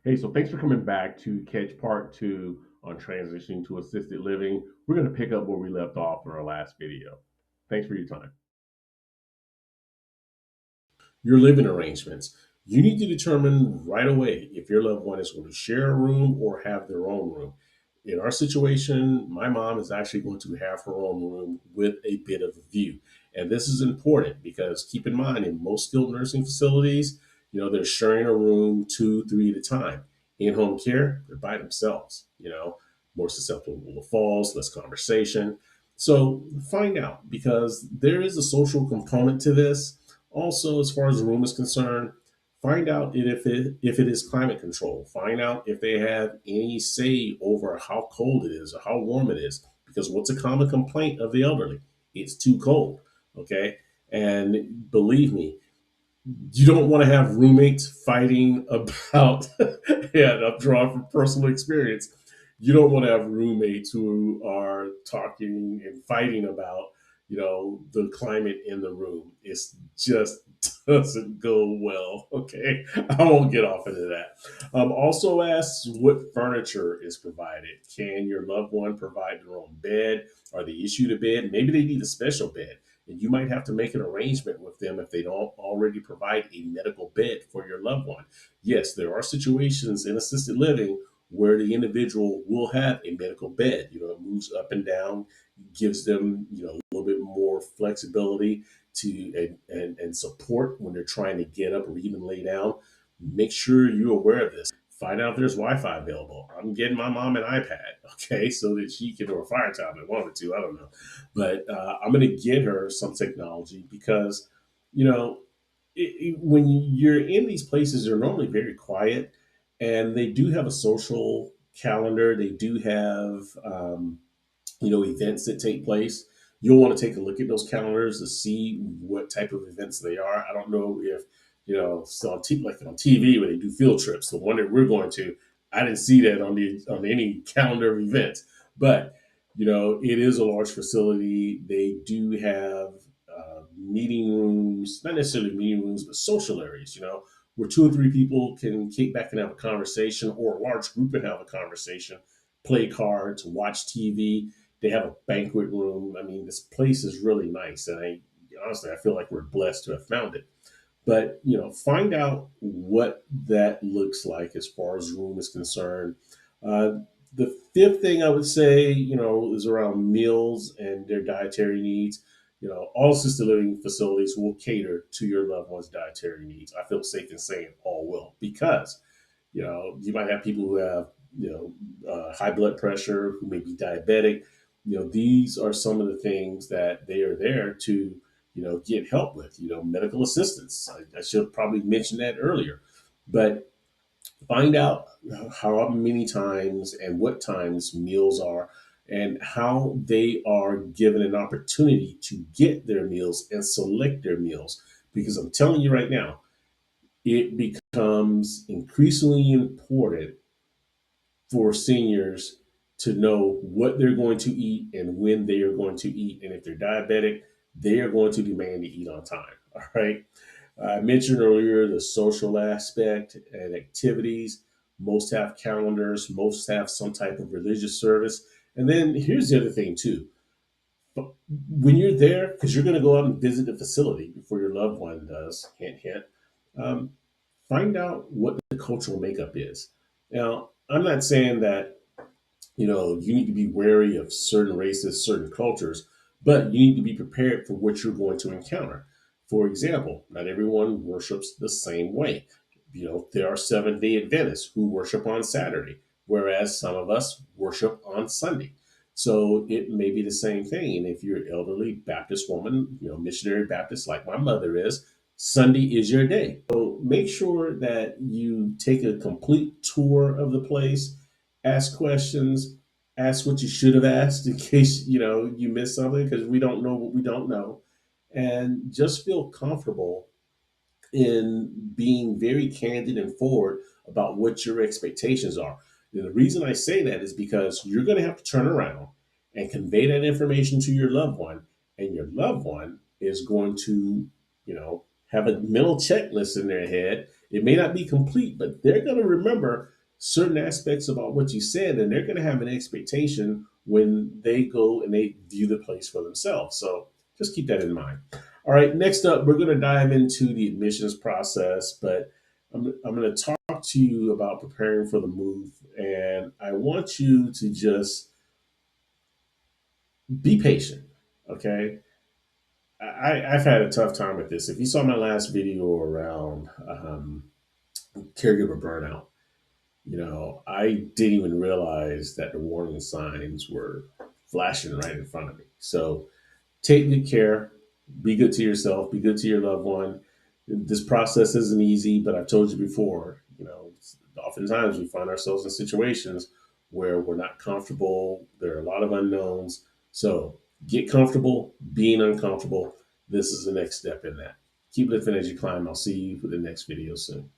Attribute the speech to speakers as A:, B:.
A: Hey, so thanks for coming back to catch part two on transitioning to assisted living. We're going to pick up where we left off in our last video. Thanks for your time. Your living arrangements. You need to determine right away if your loved one is going to share a room or have their own room. In our situation, my mom is actually going to have her own room with a bit of a view. And this is important because keep in mind, in most skilled nursing facilities, they're sharing a room two, three at a time. In home care, they're by themselves, more susceptible to falls, less conversation. So find out because there is a social component to this. Also, as far as the room is concerned, find out if it is climate control. Find out if they have any say over how cold it is or how warm it is. Because what's a common complaint of the elderly? It's too cold. Okay. And believe me, you don't want to have roommates fighting about, yeah, I'm drawing from personal experience. You don't want to have roommates who are talking and fighting about, the climate in the room. It's just doesn't go well. Okay. I won't get off into that. Also ask what furniture is provided. Can your loved one provide their own bed? Are they issued a bed? Maybe they need a special bed and you might have to make an arrangement with them if they don't already provide a medical bed for your loved one. Yes, there are situations in assisted living where the individual will have a medical bed. It moves up and down, gives them, a little bit more flexibility to and support when they're trying to get up or even lay down. Make sure you're aware of this. Find out if there's Wi-Fi available. I'm getting my mom an iPad, okay, so that she can, or Fire Time if wanted to. I don't know, but I'm going to get her some technology because, you know, when you're in these places, they're normally very quiet, and they do have a social calendar. They do have, events that take place. You'll want to take a look at those calendars to see what type of events they are. I don't know if so like on TV where they do field trips. The one that we're going to, I didn't see that on any calendar of events. But it is a large facility. They do have meeting rooms, not necessarily meeting rooms, but social areas. Where two or three people can kick back and have a conversation, or a large group and have a conversation, play cards, watch TV. They have a banquet room. I mean, this place is really nice, and I feel like we're blessed to have found it. But find out what that looks like as far as room is concerned. Uh, the fifth thing I would say, is around meals and their dietary needs. All assisted living facilities will cater to your loved one's dietary needs. I feel safe in saying all will because you might have people who have high blood pressure, who may be diabetic. These are some of the things that they are there to get help with. Medical assistance. I should probably mention that earlier, but find out how many times and what times meals are and how they are given an opportunity to get their meals and select their meals. Because I'm telling you right now, it becomes increasingly important for seniors to know what they're going to eat and when they are going to eat. And if they're diabetic, they are going to demand to eat on time. All right. I mentioned earlier the social aspect and activities. Most have calendars, most have some type of religious service. And then here's the other thing, too. When you're there, because you're going to go out and visit the facility before your loved one does, hint, hint, um, find out what the cultural makeup is. Now, I'm not saying that you need to be wary of certain races, certain cultures, but you need to be prepared for what you're going to encounter. For example, not everyone worships the same way. There are Seventh-day Adventists who worship on Saturday, whereas some of us worship on Sunday. So it may be the same thing. And if you're an elderly Baptist woman, missionary Baptist like my mother is, Sunday is your day. So make sure that you take a complete tour of the place, ask questions, ask what you should have asked in case you missed something because we don't know what we don't know, and just feel comfortable in being very candid and forward about what your expectations are. And the reason I say that is because you're going to have to turn around and convey that information to your loved one, and your loved one is going to, have a mental checklist in their head. It may not be complete, but they're going to remember certain aspects about what you said, and they're going to have an expectation when they go and they view the place for themselves. So just keep that in mind. All right, next up, we're going to dive into the admissions process, but I'm going to talk to you about preparing for the move. And I want you to just be patient, okay? I've had a tough time with this. If you saw my last video around caregiver burnout, I didn't even realize that the warning signs were flashing right in front of me. So take good care, be good to yourself, be good to your loved one. This process isn't easy, but I've told you before, oftentimes we find ourselves in situations where we're not comfortable. There are a lot of unknowns. So get comfortable being uncomfortable. This is the next step in that. Keep lifting as you climb. I'll see you for the next video soon.